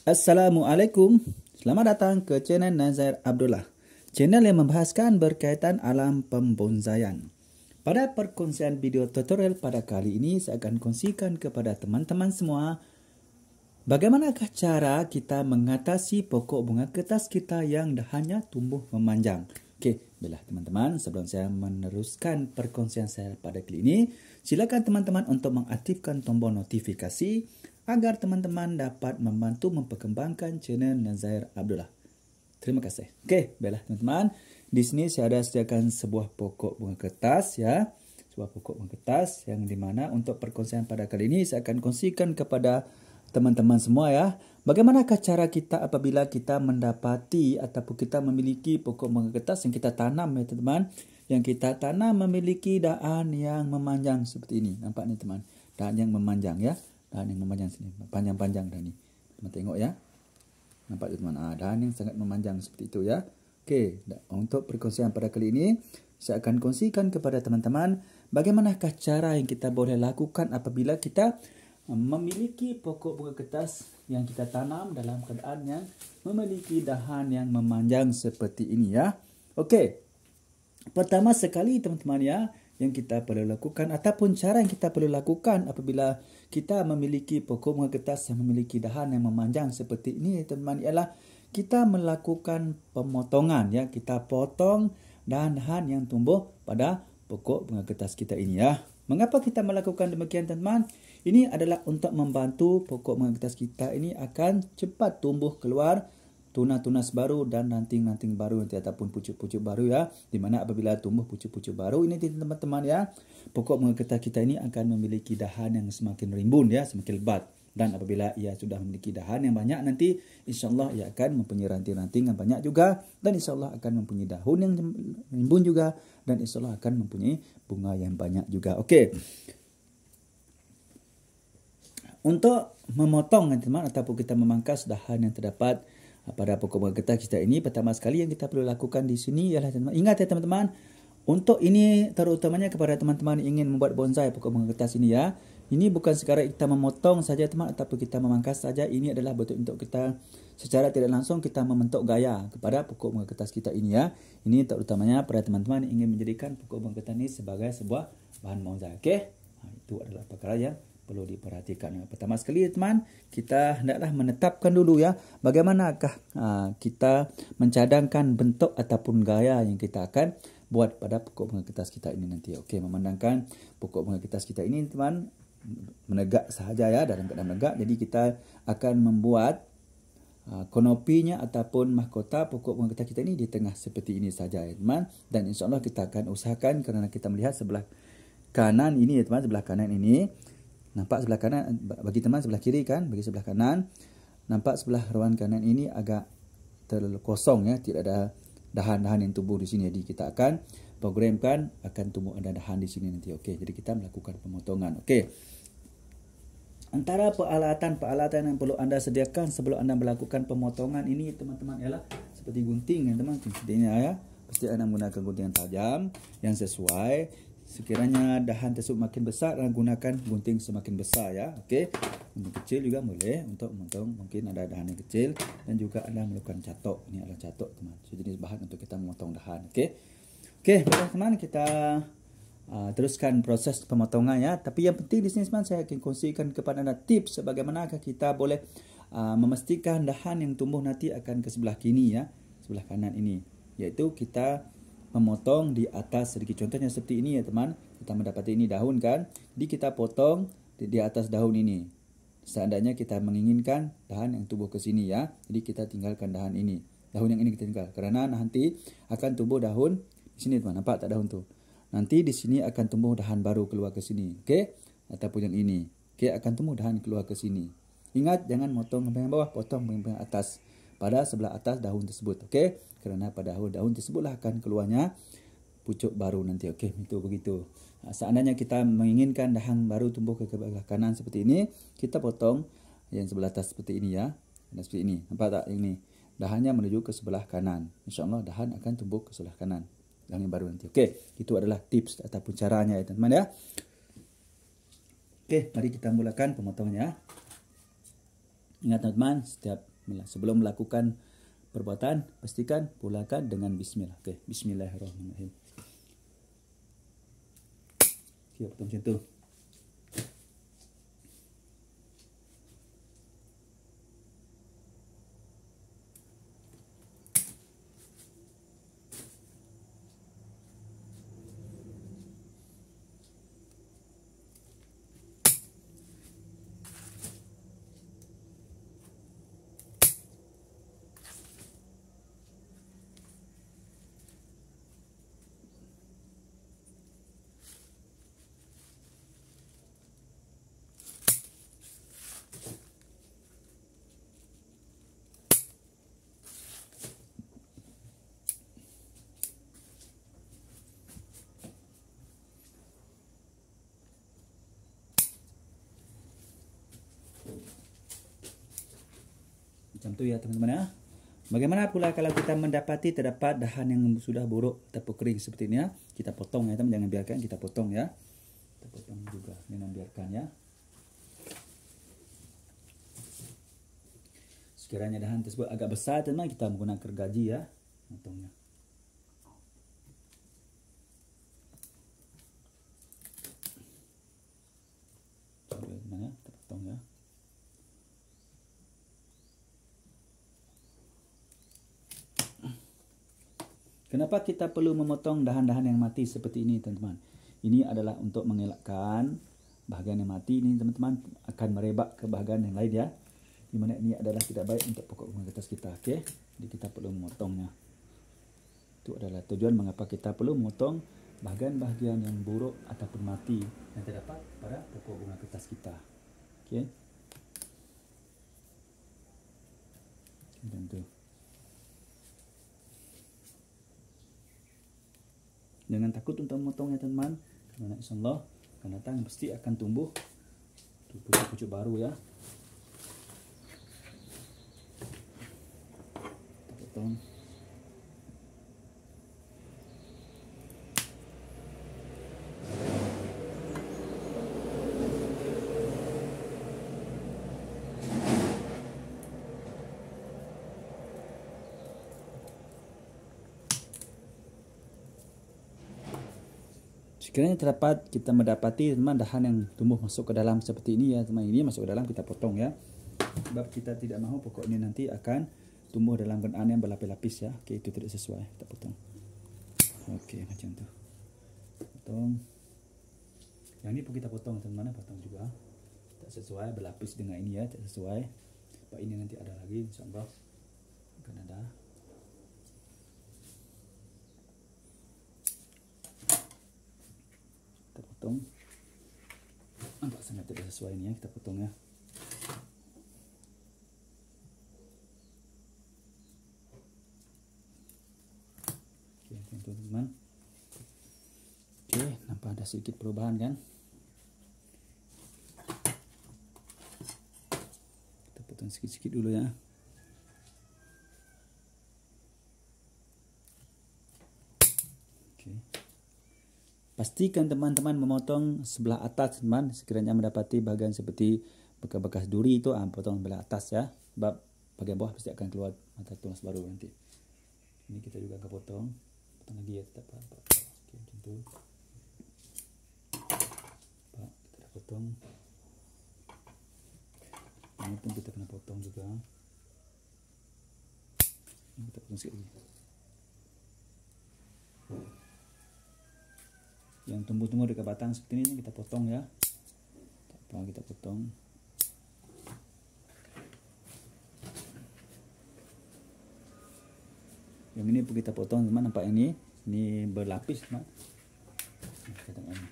Assalamualaikum. Selamat datang ke channel Nazair Abdullah. Channel yang membahaskan berkaitan alam pembonsaian. Pada perkongsian video tutorial pada kali ini, saya akan kongsikan kepada teman-teman semua bagaimanakah cara kita mengatasi pokok bunga kertas kita yang dahannya tumbuh memanjang. Okey, baiklah teman-teman, sebelum saya meneruskan perkongsian saya pada kali ini, silakan teman-teman untuk mengaktifkan tombol notifikasi agar teman-teman dapat membantu memperkembangkan channel Nazair Abdullah. Terima kasih. Okey, baiklah teman-teman. Di sini saya ada sediakan sebuah pokok bunga kertas ya. Sebuah pokok bunga kertas yang di mana untuk perkongsian pada kali ini saya akan kongsikan kepada teman-teman semua ya. Bagaimanakah cara kita apabila kita mendapati ataupun kita memiliki pokok bunga kertas yang kita tanam ya teman-teman. Yang kita tanam memiliki dahan yang memanjang seperti ini. Nampak ni teman. Dahan yang memanjang ya. Dahan yang memanjang sini. Panjang-panjang dah ni. Teman tengok ya. Nampak tu teman. Dahan yang sangat memanjang seperti itu ya. Okey. Untuk perkongsian pada kali ini, saya akan kongsikan kepada teman-teman bagaimanakah cara yang kita boleh lakukan apabila kita memiliki pokok bunga kertas yang kita tanam dalam keadaan yang memiliki dahan yang memanjang seperti ini ya. Okey. Pertama sekali teman-teman ya, yang kita perlu lakukan ataupun cara yang kita perlu lakukan apabila kita memiliki pokok bunga kertas yang memiliki dahan yang memanjang seperti ini teman-teman ialah kita melakukan pemotongan ya. Kita potong dahan-dahan yang tumbuh pada pokok bunga kertas kita ini ya. Mengapa kita melakukan demikian teman-teman? Ini adalah untuk membantu pokok bunga kertas kita ini akan cepat tumbuh keluar tunas-tunas baru dan ranting-ranting baru nanti ataupun pucuk-pucuk baru ya. Di mana apabila tumbuh pucuk-pucuk baru ini teman-teman ya, pokok bunga kertas kita ini akan memiliki dahan yang semakin rimbun ya, semakin lebat. Dan apabila ia sudah memiliki dahan yang banyak nanti insya-Allah ia akan mempunyai ranting-ranting yang banyak juga dan insya-Allah akan mempunyai daun yang rimbun juga dan insya-Allah akan mempunyai bunga yang banyak juga. Okey. Untuk memotong teman-teman ataupun kita memangkas dahan yang terdapat pada pokok bunga kertas kita ini, pertama sekali yang kita perlu lakukan di sini ialah teman-teman, ingat ya teman-teman, untuk ini terutamanya kepada teman-teman yang ingin membuat bonsai pokok bunga kertas ini ya. Ini bukan sekadar kita memotong saja teman ataupun kita memangkas saja, ini adalah bentuk untuk kita secara tidak langsung kita membentuk gaya kepada pokok bunga kertas kita ini ya. Ini terutamanya pada teman-teman yang ingin menjadikan pokok bunga kertas ini sebagai sebuah bahan bonsai. Okey. Itu adalah perkara yang perlu diperhatikan. Pertama sekali teman, kita hendaklah menetapkan dulu ya bagaimanakah kita mencadangkan bentuk ataupun gaya yang kita akan buat pada pokok bunga kertas kita ini nanti. Okey, memandangkan pokok bunga kertas kita ini teman menegak sahaja ya, dalam keadaan menegak. Jadi kita akan membuat konopinya ataupun mahkota pokok bunga kertas kita ini di tengah seperti ini saja ya teman. Dan insya-Allah kita akan usahakan kerana kita melihat sebelah kanan ini ya teman, sebelah kanan ini. Nampak sebelah kanan, bagi teman sebelah kiri kan, bagi sebelah kanan. Nampak sebelah ruangan kanan ini agak terkosong ya, tidak ada dahan-dahan yang tumbuh di sini. Jadi kita akan programkan akan tumbuh ada dahan di sini nanti. Okey, jadi kita melakukan pemotongan. Okey. Antara peralatan-peralatan yang perlu anda sediakan sebelum anda melakukan pemotongan ini teman-teman ialah seperti gunting ya teman, seperti ini ya. Pasti anda menggunakan gunting yang tajam yang sesuai. Sekiranya dahan tersebut makin besar, gunakan gunting semakin besar ya. Okey. Gunting kecil juga boleh untuk memotong mungkin ada dahan yang kecil dan juga anda melakukan catok. Ini adalah catok teman. Sejenis bahan untuk kita memotong dahan. Okey. Okey, baiklah teman, kita teruskan proses pemotongan ya. Tapi yang penting di sini teman, saya akan kongsikan kepada anda tips bagaimanakah kita boleh memastikan dahan yang tumbuh nanti akan ke sebelah kiri ya, sebelah kanan ini. Iaitu kita memotong di atas sedikit. Contohnya seperti ini ya teman. Kita mendapati ini daun kan. Jadi kita potong di atas daun ini. Seandainya kita menginginkan dahan yang tumbuh ke sini ya. Jadi kita tinggalkan dahan ini. Daun yang ini kita tinggal. Kerana nanti akan tumbuh daun di sini teman. Nampak tak daun tu? Nanti di sini akan tumbuh dahan baru keluar ke sini. Okey? Ataupun yang ini. Okey, akan tumbuh dahan keluar ke sini. Ingat jangan potong bahagian bawah, potong bahagian atas. Pada sebelah atas daun tersebut. Okey? Kerana pada daun tersebutlah akan keluarnya pucuk baru nanti. Okey, itu begitu. Seandainya kita menginginkan dahan baru tumbuh ke sebelah kanan seperti ini, kita potong yang sebelah atas seperti ini ya. Dan seperti ini. Nampak tak ini? Dahannya menuju ke sebelah kanan. Insya-Allah dahan akan tumbuh ke sebelah kanan. Dahan yang baru nanti. Okey, itu adalah tips ataupun caranya ya teman-teman ya. Okey, mari kita mulakan pemotongannya. Ingat teman-teman, setiap Bismillah. Sebelum melakukan perbuatan, pastikan mulakan dengan bismillah. Okey, bismillahirrahmanirrahim. Okey, potong macam tu. Macam tu ya teman-teman ya. Bagaimana pula kalau kita mendapati terdapat dahan yang sudah buruk ataupun kering seperti ini ya. Kita potong ya teman, jangan biarkan, kita potong ya. Kita potong juga, jangan biarkan ya. Sekiranya dahan tersebut agak besar teman, kita menggunakan gergaji ya. Potongnya. Teman ya, kita potong ya. Kenapa kita perlu memotong dahan-dahan yang mati seperti ini teman-teman? Ini adalah untuk mengelakkan bahagian yang mati ini teman-teman akan merebak ke bahagian yang lain ya. Di mana ini adalah tidak baik untuk pokok bunga kertas kita. Okey. Jadi kita perlu memotongnya. Itu adalah tujuan mengapa kita perlu memotong bahagian-bahagian yang buruk ataupun mati yang terdapat pada pokok bunga kertas kita. Okey. Macam tu. Jangan takut untuk memotongnya teman-teman. Kerana insyaAllah akan datang pasti akan tumbuh pucuk-pucuk baru ya. Kita potong. Sekiranya terdapat kita mendapati teman dahan yang tumbuh masuk ke dalam seperti ini ya teman, ini masuk ke dalam kita potong ya. Sebab kita tidak mahu pokok ini nanti akan tumbuh dalam kenaan yang berlapis-lapis ya. Okey, itu tidak sesuai, kita potong. Okey, macam tu. Potong. Yang ini pun kita potong teman-teman, potong juga. Tak sesuai berlapis dengan ini ya, tak sesuai. Sebab ini nanti ada lagi insya-Allah akan ada. Potong. Nampak sangat tidak sesuai ini ya, kita potong ya. Okey, teman-teman. Okey, nampak ada sedikit perubahan kan? Kita potong sikit-sikit dulu ya. Okey. Pastikan teman-teman memotong sebelah atas teman. Sekiranya mendapati bahagian seperti bekas-bekas duri itu, potong sebelah atas ya. Sebab bahagian bawah pasti akan keluar mata tunas baru nanti. Ini kita juga akan potong. Potong lagi ya, tetap apa. Okey, macam tu. Kita dah potong. Ini pun kita kena potong juga. Ini kita potong sikit lagi. Yang tumbuh-tumbuh dekat batang seperti ini kita potong ya. Tak apa, kita potong. Yang ini pun kita potong teman, nampak ini berlapis teman. Kita tengok ini.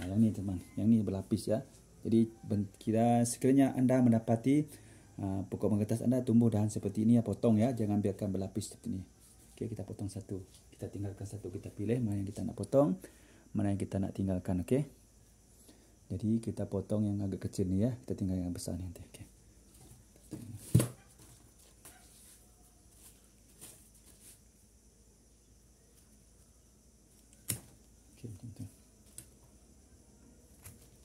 Yang ini teman, yang ini berlapis ya. Jadi kira sekiranya anda mendapati pokok bunga kertas anda tumbuh dahan seperti ini ya, potong ya, jangan biarkan berlapis seperti ini. Okey, kita potong satu. Kita tinggalkan satu, kita pilih mana yang kita nak potong, mana yang kita nak tinggalkan. Okey. Jadi kita potong yang agak kecil ni ya, kita tinggal yang besar ni nanti. Okey. Okey, macam tu.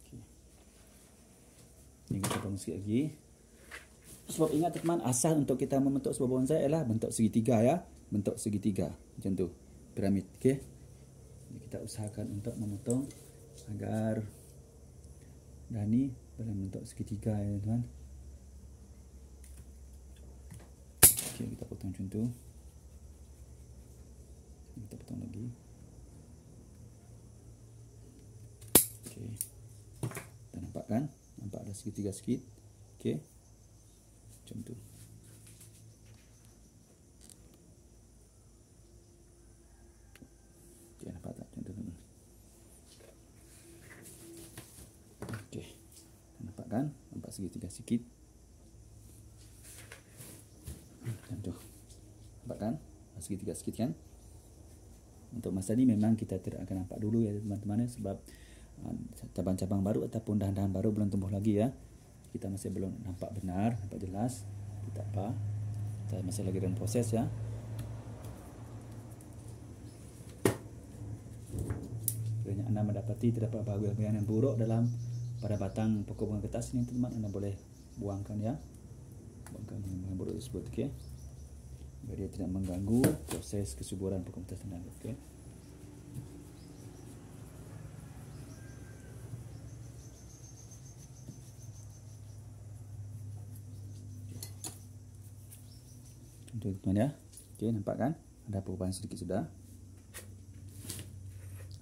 Okey. Ini kita potong sikit lagi. Sebab ingat teman, asal untuk kita membentuk sebuah bonsai ialah bentuk segitiga ya. Bentuk segitiga. Macam tu. Piramid. Okey. Jadi kita usahakan untuk memotong agar dahan ni dalam bentuk segitiga ya teman. Okey, kita potong macam tu. Kita potong lagi. Okey. Kita nampak kan? Nampak ada segitiga sikit. Okey. Macam tu. Okey, nampak tak? Macam tu. Okey. Nampak kan? Nampak segitiga sikit. Macam tu. Nampak kan? Segitiga sikit kan? Untuk masa ni memang kita tidak akan nampak dulu ya teman-teman, sebab cabang-cabang baru ataupun dahan-dahan baru belum tumbuh lagi ya. Kita masih belum nampak benar, nampak jelas. Tak apa. Kita masih lagi dalam proses ya. Kiranya anda mendapati terdapat bahagian yang buruk pada batang pokok bunga kertas ini teman, anda boleh buangkan ya. Buangkan yang buruk tersebut, okey. Biar dia tidak mengganggu proses kesuburan pokok kertas anda, okey. Teman-teman ya. Okey, nampak kan? Ada perubahan sedikit sudah.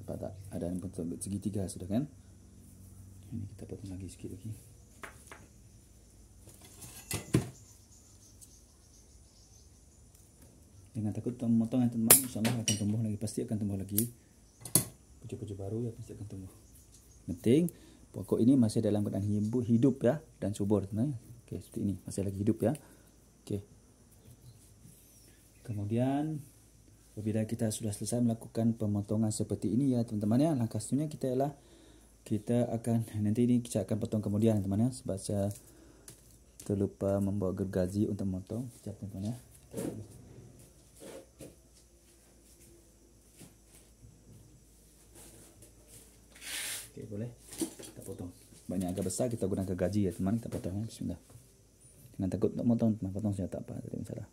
Nampak tak? Ada yang bentuk segitiga sudah kan? Ini kita potong lagi sikit lagi. Jangan takut memotong ya teman, insya-Allah akan tumbuh lagi, pasti akan tumbuh lagi. Pucuk-pucuk baru ya pasti akan tumbuh. Penting pokok ini masih dalam keadaan hidup ya dan subur teman. Okey, seperti ini, masih lagi hidup ya. Okey. Kemudian apabila kita sudah selesai melakukan pemotongan seperti ini ya teman-teman ya, langkah selanjutnya kita ialah kita akan nanti ini kita akan potong kemudian teman-teman ya, sebab saya terlupa membawa gergaji untuk memotong. Sekejap teman-teman ya. Okey, boleh kita potong. Banyak agak besar kita guna gergaji ya teman, kita potong ya. Bismillah. Jangan takut untuk potong teman, potong saja tak apa, tidak masalah.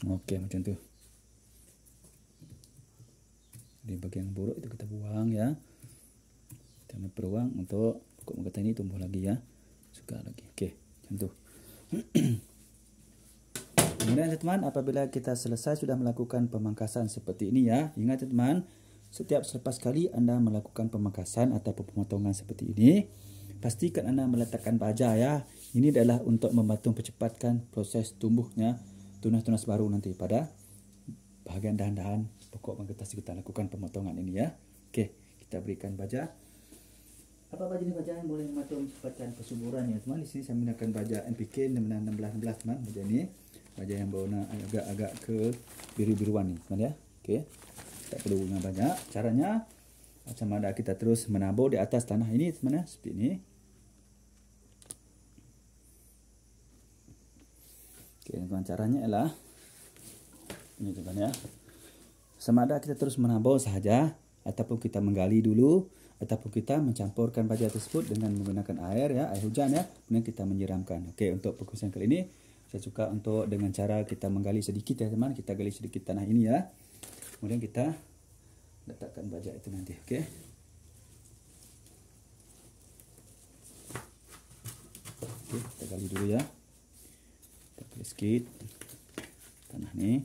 Okey, macam tu. Di bagian buruk itu kita buang ya. Kita ambil peluang untuk pokok bunga ini tumbuh lagi ya. Suka lagi. Okey, macam tu. Kemudian teman-teman, apabila kita selesai sudah melakukan pemangkasan seperti ini ya, ingat teman-teman, setiap selepas kali anda melakukan pemangkasan atau pemotongan seperti ini, pastikan anda meletakkan baja ya. Ini adalah untuk membantu percepatkan proses tumbuhnya tunas-tunas baru nanti pada bahagian dahan-dahan pokok bunga kertas kita lakukan pemotongan ini ya. Okey, kita berikan baja. Apa jenis baja yang boleh membantu percepatkan kesuburan ya teman? Di sini saya menggunakan baja NPK 1616 teman. Baja ini baja yang berwarna agak-agak ke biru-biruan ni teman ya. Okey. Tak perlu guna banyak. Caranya macam mana kita terus menabur di atas tanah ini teman ya, seperti ini. Okey, teman, caranya ialah ini teman ya. Sama ada kita terus menabur sahaja ataupun kita menggali dulu ataupun kita mencampurkan baja tersebut dengan menggunakan air ya, air hujan ya, kemudian kita menyiramkan. Okey, untuk perkongsian kali ini saya suka untuk dengan cara kita menggali sedikit ya teman, kita gali sedikit tanah ini ya. Kemudian kita letakkan baja itu nanti, okey. Okey, kita gali dulu ya. Kita gali sedikit tanah ni.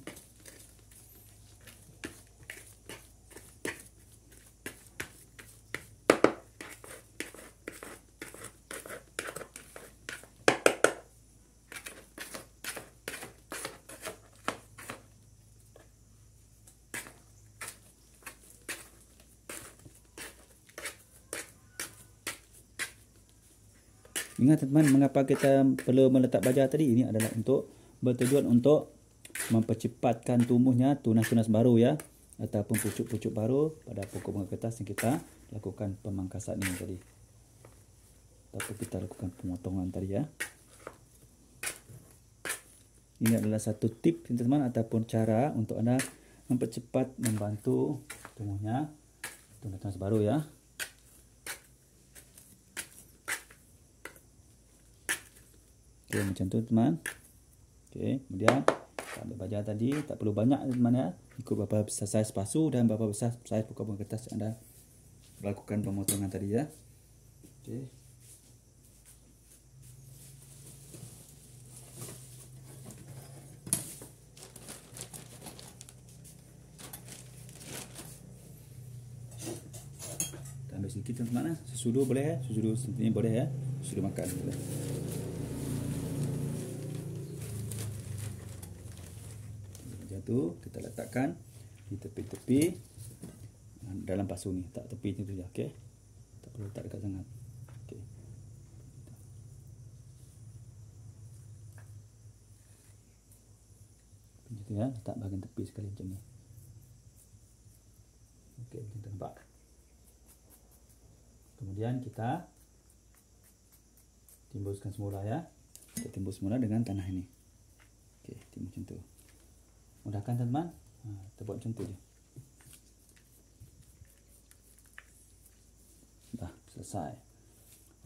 Ingat teman, mengapa kita perlu meletak baja tadi? Ini adalah untuk bertujuan untuk mempercepatkan tumbuhnya tunas-tunas baru ya, ataupun pucuk-pucuk baru pada pokok bunga kertas yang kita lakukan pemangkasan ini tadi. Ataupun kita lakukan pemotongan tadi ya. Ini adalah satu tip teman-teman ataupun cara untuk anda mempercepat membantu tumbuhnya tunas baru ya. Oke, macam tu teman. Oke, kemudian ambil baja tadi, tak perlu banyak teman ya. Ikut berapa besar saiz pasu dan berapa besar saiz pokok bunga kertas yang anda lakukan pemotongan tadi ya. Oke. Ambil sedikit teman-teman, sesudu boleh ya, sesudu ini boleh ya, sesudu makan boleh. Macam tu kita letakkan di tepi-tepi dalam pasu ni, tak tepi tu je, okey. Tak perlu letak dekat sangat. Okey. Macam tu ya, letak bahagian tepi sekali macam ni. Okey, macam tu nampak. Kemudian kita timbuskan semula ya. Kita timbus semula dengan tanah ini. Okey, timbus macam tu. Mudah kan teman-teman? Kita buat macam tu je. Dah selesai.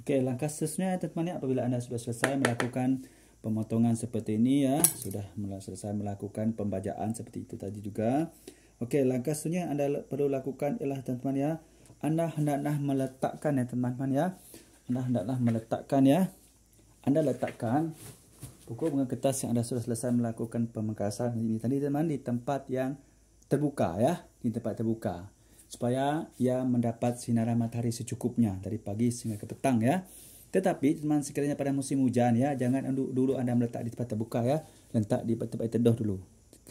Okey, langkah seterusnya teman-teman, apabila anda sudah selesai melakukan pemotongan seperti ini ya, sudah selesai melakukan pembajaan seperti itu tadi juga. Okey, langkah seterusnya anda perlu lakukan ialah teman-teman ya, anda hendaklah meletakkan ya teman-teman ya. Anda hendaklah meletakkan ya. Anda letakkan pokok bunga kertas yang anda sudah selesai melakukan pemangkasan ini tadi teman di tempat yang terbuka ya, di tempat terbuka supaya ia mendapat sinaran matahari secukupnya dari pagi sehingga ke petang ya. Tetapi teman sekiranya pada musim hujan ya, jangan dulu anda meletak di tempat terbuka ya, letak di tempat teduh dulu.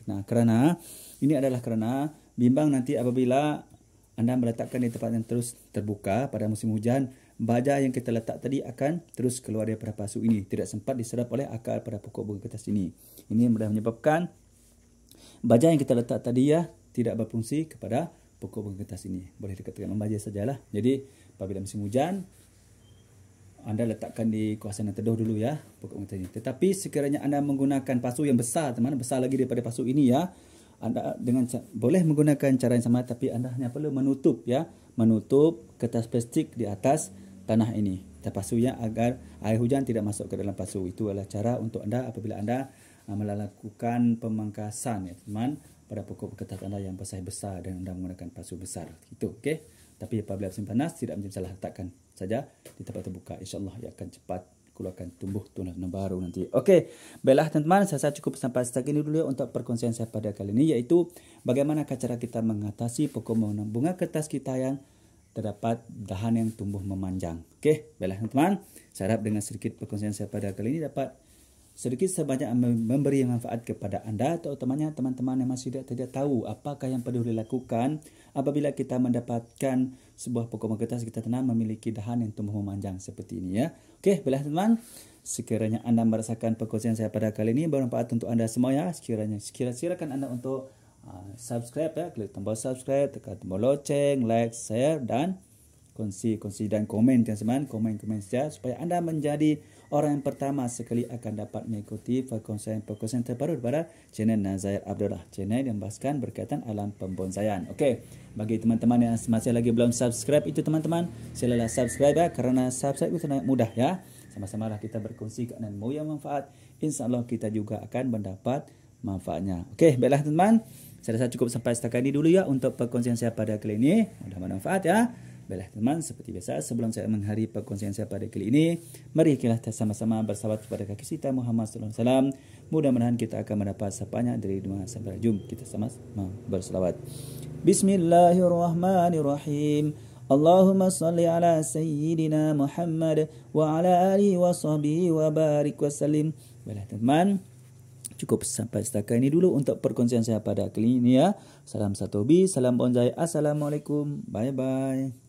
Nah, kerana ini adalah kerana bimbang nanti apabila anda meletakkan di tempat yang terus terbuka pada musim hujan, baja yang kita letak tadi akan terus keluar daripada pasu ini, tidak sempat diserap oleh akar pada pokok bunga kertas ini. Ini mudah menyebabkan baja yang kita letak tadi ya tidak berfungsi kepada pokok bunga kertas ini. Boleh dikatakan membaja sajalah. Jadi apabila musim hujan, anda letakkan di kawasan yang teduh dulu ya pokok bunga kertas ini. Tetapi sekiranya anda menggunakan pasu yang besar, teman, besar lagi daripada pasu ini ya, anda dengan boleh menggunakan cara yang sama, tapi anda hanya perlu menutup ya, menutup kertas plastik di atas tanah ini, atas pasunya, agar air hujan tidak masuk ke dalam pasu. Itu adalah cara untuk anda apabila anda melakukan pemangkasan ya teman pada pokok kertas anda yang besar dan anda menggunakan pasu besar. Itu okey. Tapi apabila musim panas tidak menjadi masalah, letakkan saja di tempat terbuka. InsyaAllah ia akan cepat keluarkan tumbuh tunas baru nanti. Okey, baiklah teman-teman, saya cukup sampai setakat ini dulu ya untuk perkongsian saya pada kali ini, iaitu bagaimana cara kita mengatasi pokok bunga kertas kita yang terdapat dahan yang tumbuh memanjang. Okey, baiklah teman-teman, saya harap dengan sedikit perkongsian saya pada kali ini dapat sedikit sebanyak memberi manfaat kepada anda, terutamanya teman-teman yang masih tidak tahu apakah yang perlu dilakukan apabila kita mendapatkan sebuah pokok bunga kertas kita tanam memiliki dahan yang tumbuh memanjang seperti ini ya. Okey, baiklah teman-teman, sekiranya anda merasakan perkongsian saya pada kali ini bermanfaat untuk anda semua ya, silakan anda untuk subscribe ya, klik tombol subscribe, tekan tombol loceng, like, share dan kongsi dan komen teman-teman, komen saja supaya anda menjadi orang yang pertama sekali akan dapat mengikuti perkongsian terbaru pada channel Nazair Abdullah, channel yang membahaskan berkaitan alam pembonsaian. Okey, bagi teman-teman yang masih lagi belum subscribe itu teman-teman, silalah subscribe ya, kerana subscribe itu sangat mudah ya. Sama-sama lah kita berkongsi keadaan yang manfaat, insya-Allah kita juga akan mendapat manfaatnya. Okey, baiklah teman-teman, saya rasa cukup sampai setakat ini dulu ya untuk perkongsian saya pada kali ini. Mudah bermanfaat ya. Baiklah teman, seperti biasa sebelum saya mengakhiri perkongsian saya pada kali ini, mari kita sama-sama bersalawat kepada kaki kita Muhammad sallallahu alaihi wasallam. Mudah-mudahan kita akan mendapat sapanya dari doa sampai jumpa. Kita sama-sama bersalawat. Bismillahirrahmanirrahim. Allahumma salli ala sayyidina Muhammad wa ala alihi wa sahbihi wa barik wa sallim. Baiklah teman, cukup sampai setakat ini dulu untuk perkongsian saya pada kali ini ya. Salam satu hobi, salam bonsai. Assalamualaikum. Bye bye.